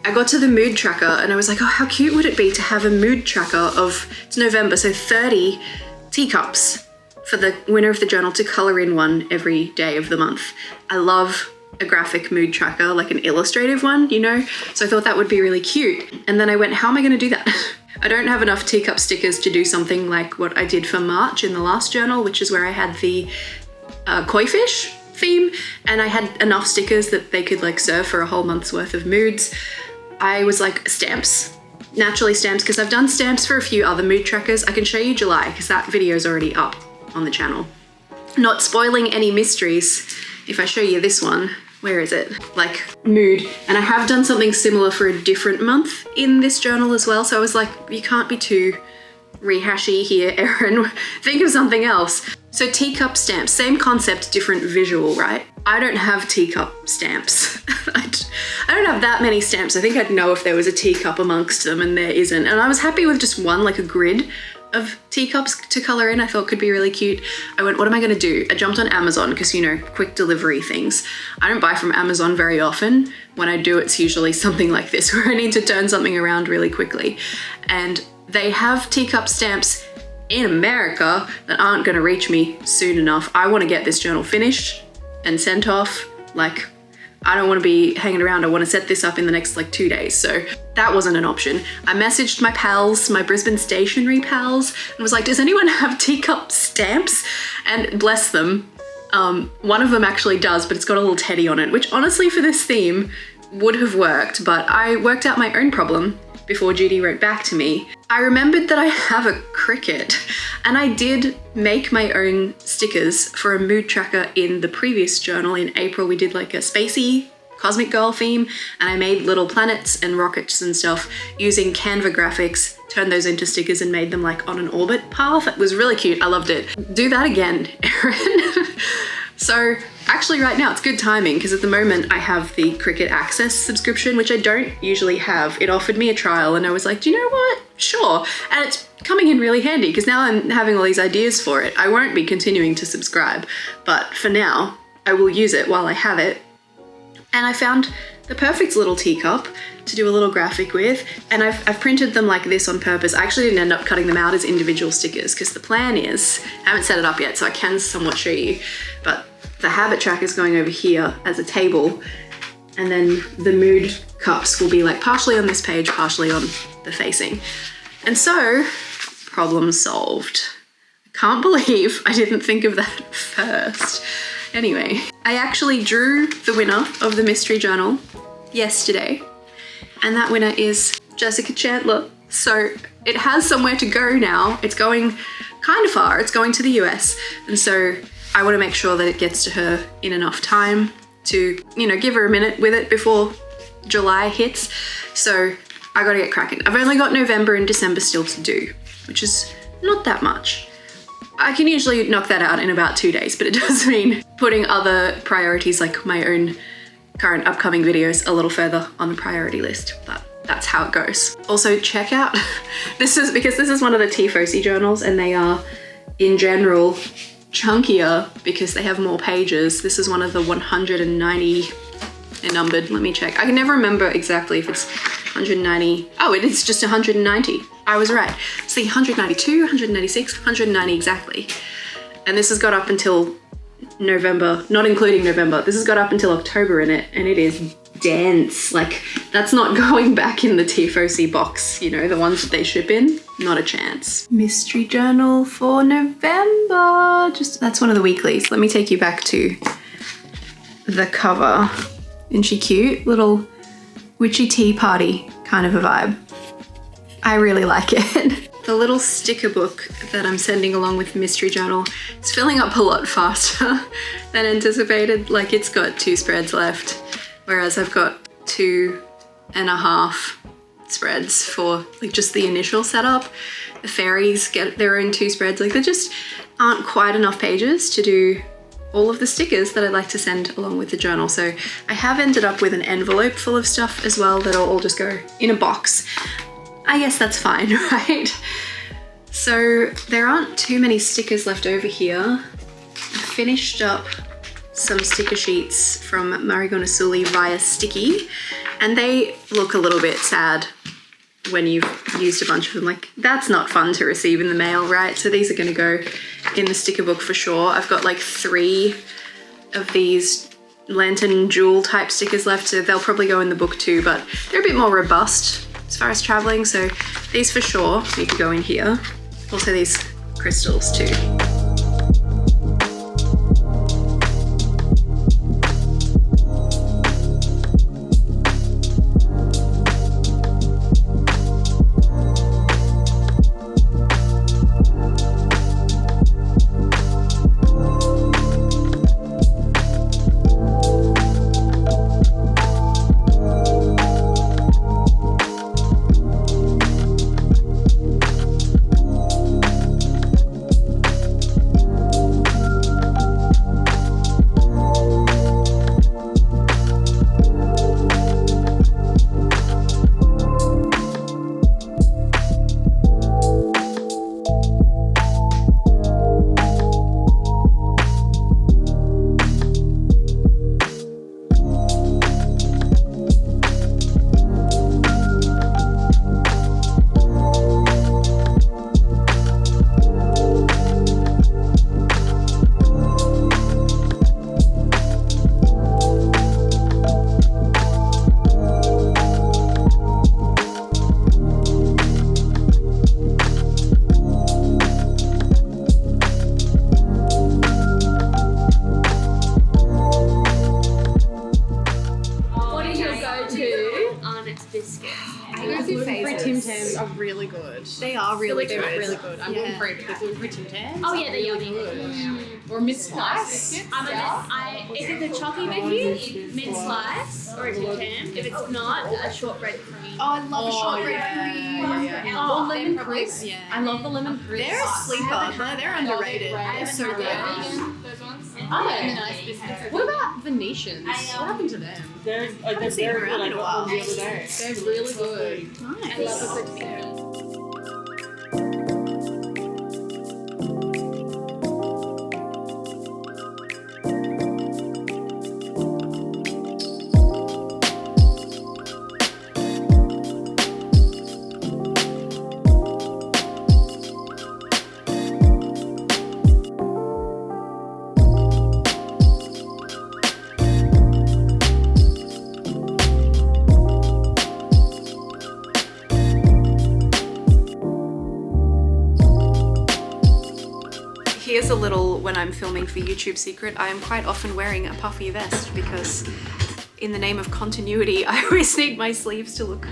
I got to the mood tracker and I was like, oh, how cute would it be to have a mood tracker of, it's November, so 30 teacups for the winner of the journal to color in one every day of the month. I love a graphic mood tracker, like an illustrative one, you know? So I thought that would be really cute. And then I went, how am I gonna do that? I don't have enough teacup stickers to do something like what I did for March in the last journal, which is where I had the koi fish theme, and I had enough stickers that they could like serve for a whole month's worth of moods. I was like, stamps, naturally stamps, because I've done stamps for a few other mood trackers. I can show you July, because that video is already up on the channel. Not spoiling any mysteries, if I show you this one, where is it? Like mood. And I have done something similar for a different month in this journal as well. So I was like, you can't be too rehashy here, Erin. Think of something else. So teacup stamps, same concept, different visual, right? I don't have teacup stamps. I don't have that many stamps. I think I'd know if there was a teacup amongst them, and there isn't. And I was happy with just one, like a grid of teacups to color in. I thought could be really cute. I went, what am I gonna do? I jumped on Amazon because, you know, quick delivery things. I don't buy from Amazon very often. When I do, it's usually something like this where I need to turn something around really quickly. And they have teacup stamps in America that aren't gonna reach me soon enough. I wanna get this journal finished and sent off. Like, I don't want to be hanging around. I want to set this up in the next like 2 days. So that wasn't an option. I messaged my pals, my Brisbane stationery pals, and was like, does anyone have teacup stamps? And bless them, one of them actually does, but it's got a little teddy on it, which honestly for this theme would have worked, but I worked out my own problem before Judy wrote back to me. I remembered that I have a Cricut, and I did make my own stickers for a mood tracker in the previous journal. In April, we did like a spacey cosmic girl theme, and I made little planets and rockets and stuff using Canva graphics, turned those into stickers and made them like on an orbit path. It was really cute. I loved it. Do that again, Erin. So actually right now it's good timing, because at the moment I have the Cricut Access subscription, which I don't usually have. It offered me a trial and I was like, do you know what? Sure. And it's coming in really handy because now I'm having all these ideas for it. I won't be continuing to subscribe, but for now I will use it while I have it. And I found the perfect little teacup to do a little graphic with, and I've printed them like this on purpose. I actually didn't end up cutting them out as individual stickers because the plan is, I haven't set it up yet so I can somewhat show you, but the habit tracker is going over here as a table, and then the mood cups will be like partially on this page, partially on the facing. And so, problem solved. I can't believe I didn't think of that first. Anyway, I actually drew the winner of the mystery journal yesterday, and that winner is Jessica Chandler. So it has somewhere to go now. It's going kind of far. It's going to the US, and so I want to make sure that it gets to her in enough time to, you know, give her a minute with it before July hits. So I gotta get cracking. I've only got November and December still to do, which is not that much. I can usually knock that out in about 2 days, but it does mean putting other priorities like my own current upcoming videos a little further on the priority list. But that's how it goes. Also check out, this is one of the Tiefossi journals, and they are in general chunkier because they have more pages. This is one of the 190 numbered. Let me check. I can never remember exactly if it's 190. Oh, it is just 190. I was right. See, 192, 196, 190 exactly. And this has got up until November, not including November. This has got up until October in it, and it is dense. Like, that's not going back in the Tiefossi box, you know, the ones that they ship in. Not a chance. Mystery journal for November. That's one of the weeklies. Let me take you back to the cover. Isn't she cute? Little witchy tea party kind of a vibe. I really like it. The little sticker book that I'm sending along with Mystery Journal is filling up a lot faster than anticipated. Like, it's got 2 spreads left, whereas I've got 2.5 spreads for like just the initial setup. The fairies get their own 2 spreads. Like, there just aren't quite enough pages to do all of the stickers that I'd like to send along with the journal. So I have ended up with an envelope full of stuff as well that'll all just go in a box. I guess that's fine, right? So there aren't too many stickers left over here. I finished up some sticker sheets from Marigonisuli via STICKII, and they look a little bit sad when you've used a bunch of them. Like, that's not fun to receive in the mail, right? So these are gonna go in the sticker book for sure. I've got like 3 of these lantern jewel type stickers left, so they'll probably go in the book too, but they're a bit more robust as far as traveling, so these for sure need to go in here. Also these crystals too. They are really good. They're really good. I'm going for it because they're Tim Tams. Oh yeah, they're yummy. Or Miss Slice. Is it the chocky biscuit, mint slice, or a Tim Tam? If it's not, a shortbread cream. Oh, I love a shortbread cream. Oh, lemon crisp. Yeah. I love the lemon crisp. They're a sleeper. They're underrated. They're so good. Those ones. Oh, and the nice biscuits. What about Venetians? What happened to them? They're very good. I got them the other day. They're really good. I love a good meal. Here's a little when I'm filming for YouTube secret. I am quite often wearing a puffy vest because in the name of continuity, I always need my sleeves to look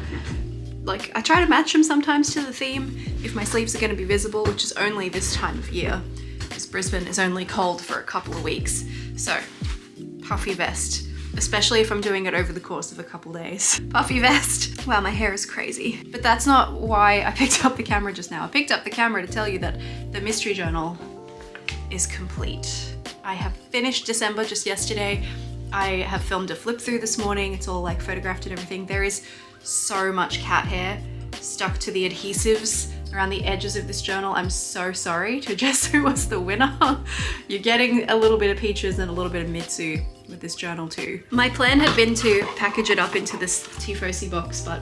like, I try to match them sometimes to the theme if my sleeves are going to be visible, which is only this time of year because Brisbane is only cold for a couple of weeks. So puffy vest, especially if I'm doing it over the course of a couple days. Puffy vest. Wow, my hair is crazy. But that's not why I picked up the camera just now. I picked up the camera to tell you that the mystery journal is complete. I have finished December just yesterday. I have filmed a flip through this morning. It's all like photographed and everything. There is so much cat hair stuck to the adhesives around the edges of this journal. I'm so sorry to guess who was the winner. You're getting a little bit of Peaches and a little bit of Mitsu with this journal too. My plan had been to package it up into this Tiefossi box, but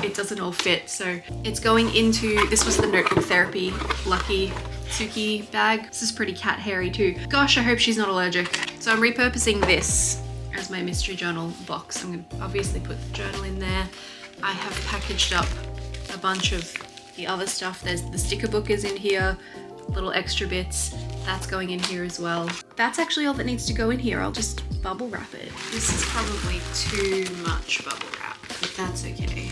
it doesn't all fit. So it's going into, this was the Notebook Therapy Lucky Suki bag. This is pretty cat hairy too. Gosh, I hope she's not allergic. So I'm repurposing this as my mystery journal box. I'm gonna obviously put the journal in there. I have packaged up a bunch of the other stuff. There's the sticker book is in here, little extra bits. That's going in here as well. That's actually all that needs to go in here. I'll just bubble wrap it. This is probably too much bubble wrap, but that's okay.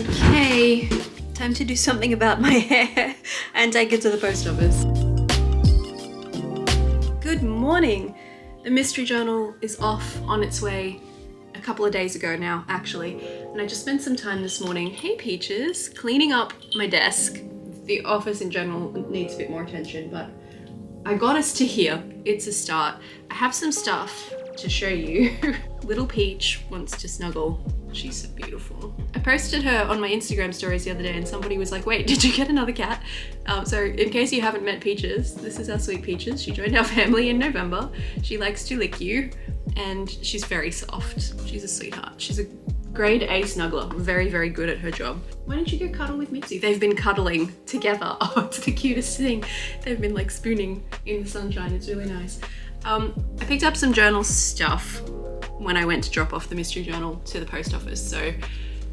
Okay, time to do something about my hair and take it to the post office. Good morning. The mystery journal is off on its way a couple of days ago now, actually. And I just spent some time this morning, hey Peaches, cleaning up my desk. The office in general needs a bit more attention, but I got us to here. It's a start. I have some stuff to show you. Little Peach wants to snuggle. She's so beautiful. I posted her on my Instagram stories the other day and somebody was like, wait, did you get another cat? So in case you haven't met Peaches, this is our sweet Peaches. She joined our family in November. She likes to lick you and she's very soft. She's a sweetheart. She's a grade A snuggler. Very, very good at her job. Why don't you go cuddle with Mitsu? They've been cuddling together. Oh, it's the cutest thing. They've been like spooning in the sunshine. It's really nice. I picked up some journal stuff when I went to drop off the mystery journal to the post office. So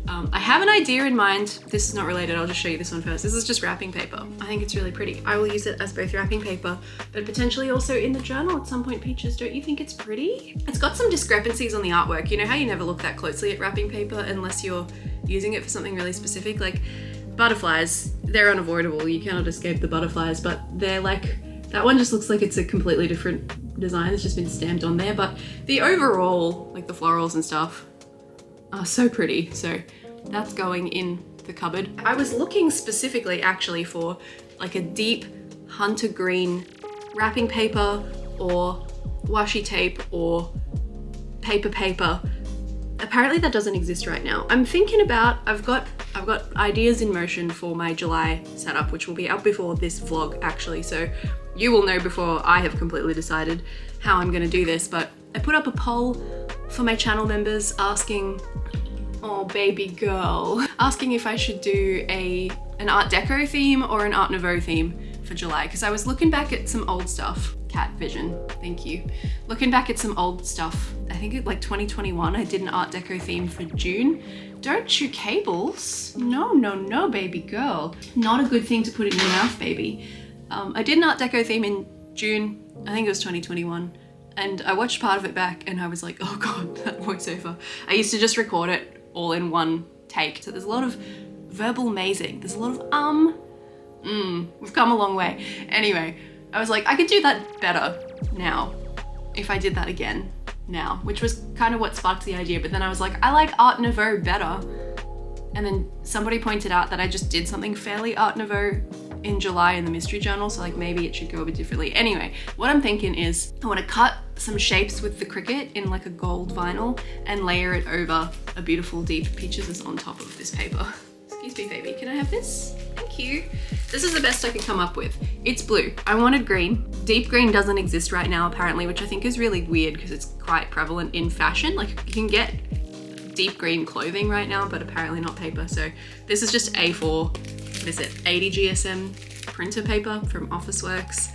I have an idea in mind. This is not related. I'll just show you this one first. This is just wrapping paper. I think it's really pretty. I will use it as both wrapping paper, but potentially also in the journal at some point. Peaches, don't you think it's pretty? It's got some discrepancies on the artwork. You know how you never look that closely at wrapping paper unless you're using it for something really specific? Like butterflies, they're unavoidable. You cannot escape the butterflies, but they're like, that one just looks like it's a completely different design. It's just been stamped on there, but the overall, like the florals and stuff, are so pretty. So that's going in the cupboard. I was looking specifically actually for like a deep hunter green wrapping paper or washi tape or paper. Apparently that doesn't exist right now. I'm thinking about, I've got ideas in motion for my July setup, which will be out before this vlog actually. So you will know before I have completely decided how I'm gonna do this, but I put up a poll for my channel members asking, oh baby girl, asking if I should do an Art Deco theme or an Art Nouveau theme for July, because I was looking back at some old stuff. Cat vision, thank you. Looking back at some old stuff, I think it like 2021, I did an Art Deco theme for June. Don't chew cables. No, baby girl. Not a good thing to put in your mouth, baby. I did an Art Deco theme in June, I think it was 2021. And I watched part of it back and I was like, oh God, that voiceover. I used to just record it all in one take. So there's a lot of verbal mazing. There's a lot of we've come a long way. Anyway, I was like, I could do that better now if I did that again now, which was kind of what sparked the idea. But then I was like, I like Art Nouveau better. And then somebody pointed out that I just did something fairly Art Nouveau in July in the mystery journal, so like maybe it should go a bit differently. Anyway, what I'm thinking is I want to cut some shapes with the Cricut in like a gold vinyl and layer it over a beautiful deep Peaches on top of this paper. Excuse me, baby, can I have this? Thank you. This is the best I could come up with. It's blue. I wanted green. Deep green doesn't exist right now apparently, which I think is really weird because it's quite prevalent in fashion. Like you can get deep green clothing right now, but apparently not paper. So this is just A4, what is it, 80 GSM printer paper from Officeworks.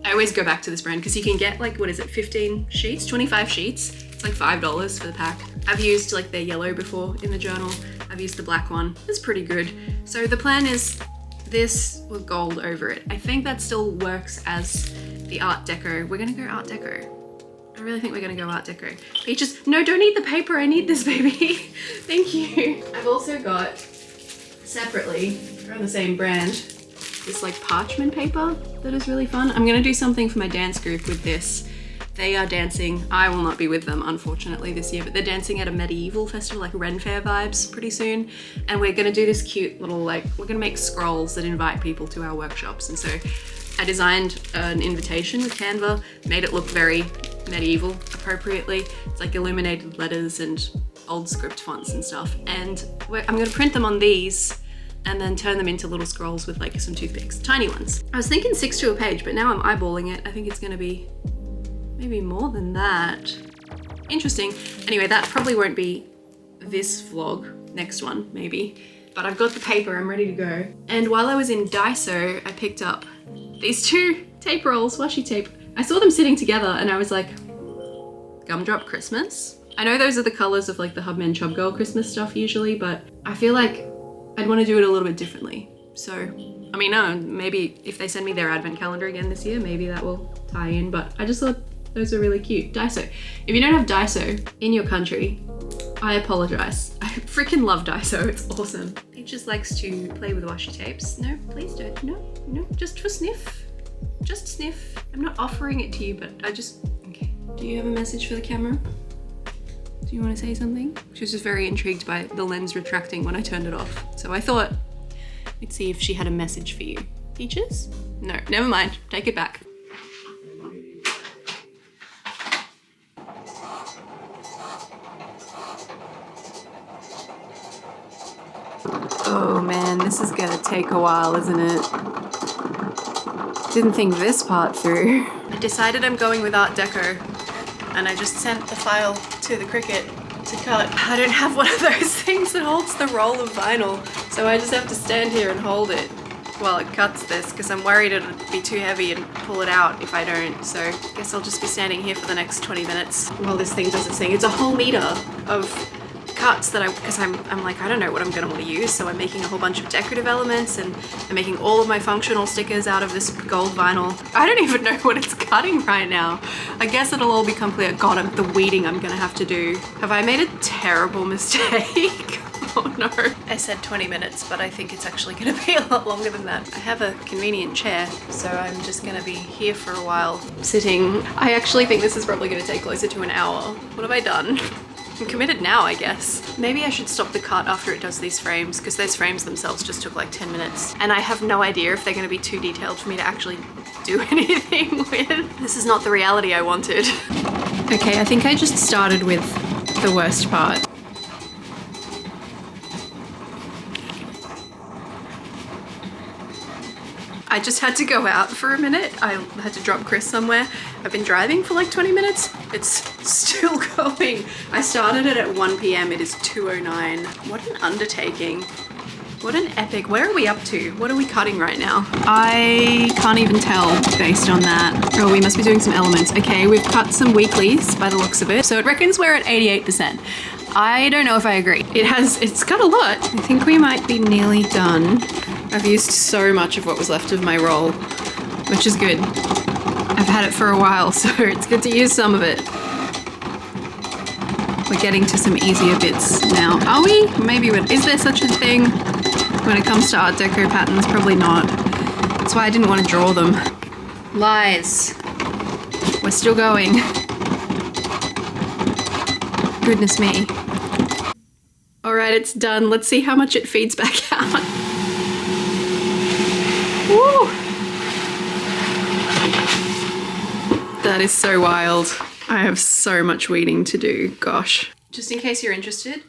I always go back to this brand because you can get like, what is it, 15 sheets, 25 sheets. It's like $5 for the pack. I've used like their yellow before in the journal. I've used the black one. It's pretty good. So the plan is this with gold over it. I think that still works as the Art Deco. We're gonna go Art Deco. I really think we're gonna go Art Deco. Peaches, no, don't eat the paper. I need this, baby. Thank you. I've also got separately from the same brand, this like parchment paper that is really fun. I'm gonna do something for my dance group with this. They are dancing, I will not be with them unfortunately this year, but they're dancing at a medieval festival, like Ren Fair vibes pretty soon. And we're gonna do this cute little like, we're gonna make scrolls that invite people to our workshops. And so I designed an invitation with Canva, made it look very medieval appropriately. It's like illuminated letters and old script fonts and stuff. And I'm gonna print them on these and then turn them into little scrolls with like some toothpicks, tiny ones. I was thinking 6 to a page, but now I'm eyeballing it. I think it's gonna be maybe more than that. Interesting. Anyway, that probably won't be this vlog, next one maybe. But I've got the paper, I'm ready to go. And while I was in Daiso, I picked up these 2 tape rolls, washi tape. I saw them sitting together and I was like, Gumdrop Christmas? I know those are the colors of like the Hubman Chub Girl Christmas stuff usually, but I feel like I'd want to do it a little bit differently. So, I mean, no, maybe if they send me their advent calendar again this year, maybe that will tie in, but I just thought those are really cute. Daiso. If you don't have Daiso in your country, I apologize. I freaking love Daiso, it's awesome. He just likes to play with washi tapes. No, please don't, no, just for sniff. Just sniff. I'm not offering it to you, but I just, okay. Do you have a message for the camera? Do you want to say something? She was just very intrigued by the lens retracting when I turned it off. So I thought, let's see if she had a message for you. Peaches? No, never mind, take it back. Oh man, this is gonna take a while, isn't it? Didn't think this part through. I decided I'm going with Art Deco, and I just sent the file to the Cricut to cut. I don't have one of those things that holds the roll of vinyl, so I just have to stand here and hold it while it cuts this, because I'm worried it'll be too heavy and pull it out if I don't. So I guess I'll just be standing here for the next 20 minutes while this thing does its thing. It's a whole meter of cuts that because I'm like, I don't know what I'm gonna want to use, so I'm making a whole bunch of decorative elements, and I'm making all of my functional stickers out of this gold vinyl. I don't even know what it's cutting right now. I guess it'll all become clear. God, the weeding I'm gonna have to do. Have I made a terrible mistake? Oh no. I said 20 minutes, but I think it's actually gonna be a lot longer than that. I have a convenient chair, so I'm just gonna be here for a while, sitting. I actually think this is probably gonna take closer to an hour. What have I done? I'm committed now, I guess. Maybe I should stop the cut after it does these frames, because those frames themselves just took like 10 minutes. And I have no idea if they're gonna be too detailed for me to actually do anything with. This is not the reality I wanted. Okay, I think I just started with the worst part. I just had to go out for a minute. I had to drop Chris somewhere. I've been driving for like 20 minutes. It's still going. I started it at 1 p.m. It is 2:09. What an undertaking. What an epic. Where are we up to? What are we cutting right now? I can't even tell based on that. Oh, we must be doing some elements. Okay, we've cut some weeklies by the looks of it. So it reckons we're at 88%. I don't know if I agree. It's cut a lot. I think we might be nearly done. I've used so much of what was left of my roll, which is good. I've had it for a while, so it's good to use some of it. We're getting to some easier bits now. Are we? Maybe is there such a thing when it comes to Art Deco patterns? Probably not. That's why I didn't want to draw them. Lies. We're still going. Goodness me. All right, it's done. Let's see how much it feeds back out. Woo! That is so wild. I have so much weeding to do, gosh. Just in case you're interested,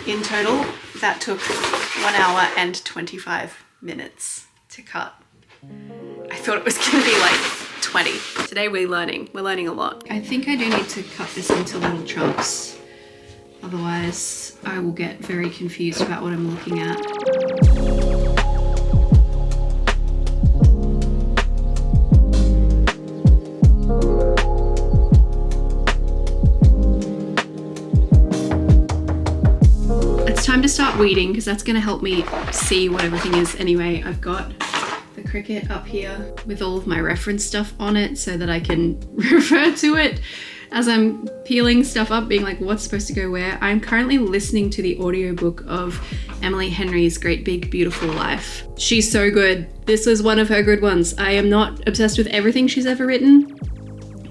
in total, that took 1 hour and 25 minutes to cut. I thought it was gonna be like 20. Today we're learning a lot. I think I do need to cut this into little chunks. Otherwise, I will get very confused about what I'm looking at. Time to start weeding, because that's going to help me see what everything is anyway. I've got the Cricut up here with all of my reference stuff on it so that I can refer to it as I'm peeling stuff up, being like, what's supposed to go where. I'm currently listening to the audiobook of Emily Henry's Great Big Beautiful Life. She's so good. This was one of her good ones. I am not obsessed with everything she's ever written.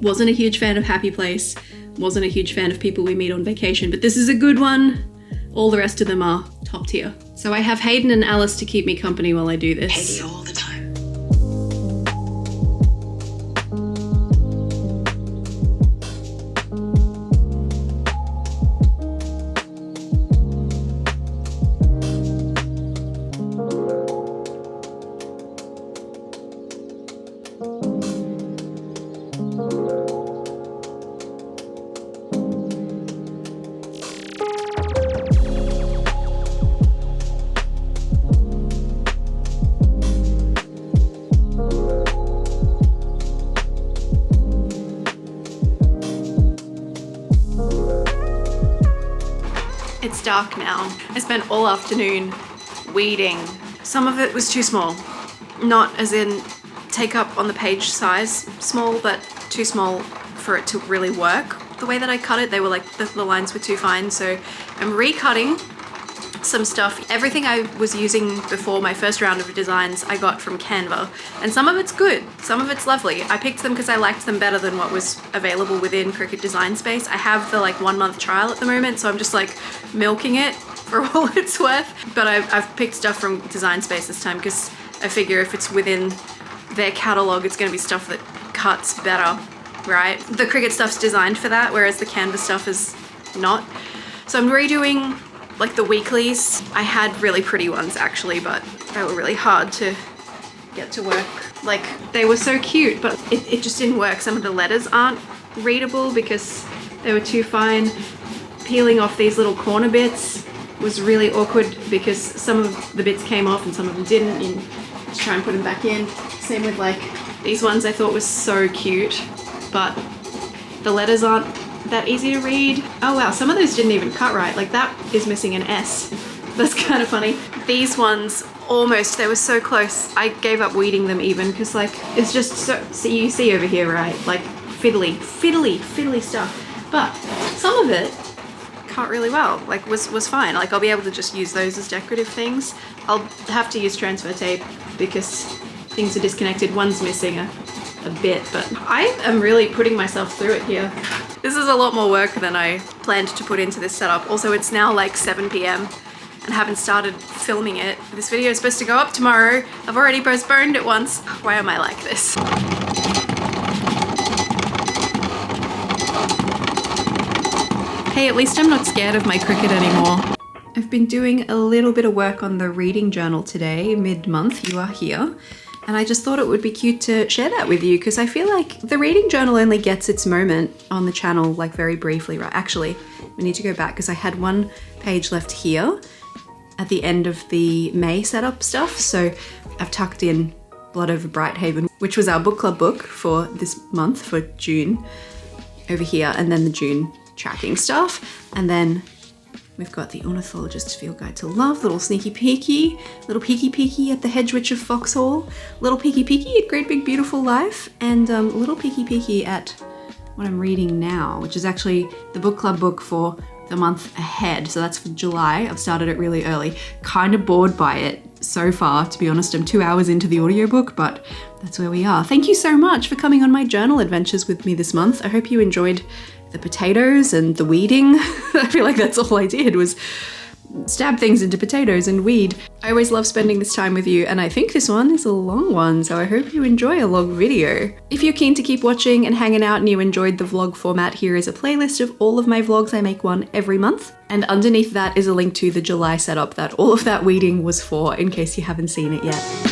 Wasn't a huge fan of Happy Place. Wasn't a huge fan of People We Meet on Vacation, but this is a good one. All the rest of them are top tier. So I have Hayden and Alice to keep me company while I do this. Haiti all the time. dark now. I spent all afternoon weeding. Some of it was too small. Not as in take up on the page size small, but too small for it to really work. The way that I cut it, they were like, the lines were too fine. So I'm recutting some stuff. Everything I was using before my first round of designs I got from Canva, and some of it's good, some of it's lovely. I picked them because I liked them better than what was available within Cricut Design Space. I have the like 1 month trial at the moment, so I'm just like milking it for all it's worth. But I've picked stuff from Design Space this time because I figure if it's within their catalog, it's going to be stuff that cuts better, right? The Cricut stuff's designed for that, whereas the Canva stuff is not. So I'm redoing like the weeklies. I had really pretty ones actually, but they were really hard to get to work. Like, they were so cute, but it just didn't work. Some of the letters aren't readable because they were too fine. Peeling off these little corner bits was really awkward because some of the bits came off and some of them didn't. You just try and put them back in. Same with like these ones I thought was so cute, but the letters aren't that easy to read. Oh wow, some of those didn't even cut right. Like that is missing an S. That's kind of funny. These ones almost, they were so close. I gave up weeding them even because like it's just so you see over here, right? Like fiddly stuff. But some of it cut really well, like was fine. Like I'll be able to just use those as decorative things. I'll have to use transfer tape because things are disconnected. One's missing a bit, but I am really putting myself through it here. This is a lot more work than I planned to put into this setup. Also, it's now like 7 p.m. and haven't started filming it. This video is supposed to go up tomorrow. I've already postponed it once. Why am I like this? Hey, at least I'm not scared of my Cricut anymore. I've been doing a little bit of work on the reading journal today, mid-month. You are here. And I just thought it would be cute to share that with you because I feel like the reading journal only gets its moment on the channel like very briefly, right? Actually, we need to go back because I had one page left here at the end of the May setup stuff. So I've tucked in Blood Over Brighthaven, which was our book club book for this month, for June, over here, and then the June tracking stuff. And then we've got the Ornithologist's Field Guide to Love, little sneaky peeky, little peeky peeky at the Hedge Witch of Foxhall, little peeky peeky at Great Big Beautiful Life, and little peeky peeky at what I'm reading now, which is actually the book club book for the month ahead. So that's for July. I've started it really early. Kind of bored by it so far, to be honest. I'm 2 hours into the audiobook, but that's where we are. Thank you so much for coming on my journal adventures with me this month. I hope you enjoyed the potatoes and the weeding. I feel like that's all I did was stab things into potatoes and weed. I always love spending this time with you, and I think this one is a long one, so I hope you enjoy a long video. If you're keen to keep watching and hanging out and you enjoyed the vlog format, here is a playlist of all of my vlogs. I make one every month, and underneath that is a link to the July setup that all of that weeding was for, in case you haven't seen it yet.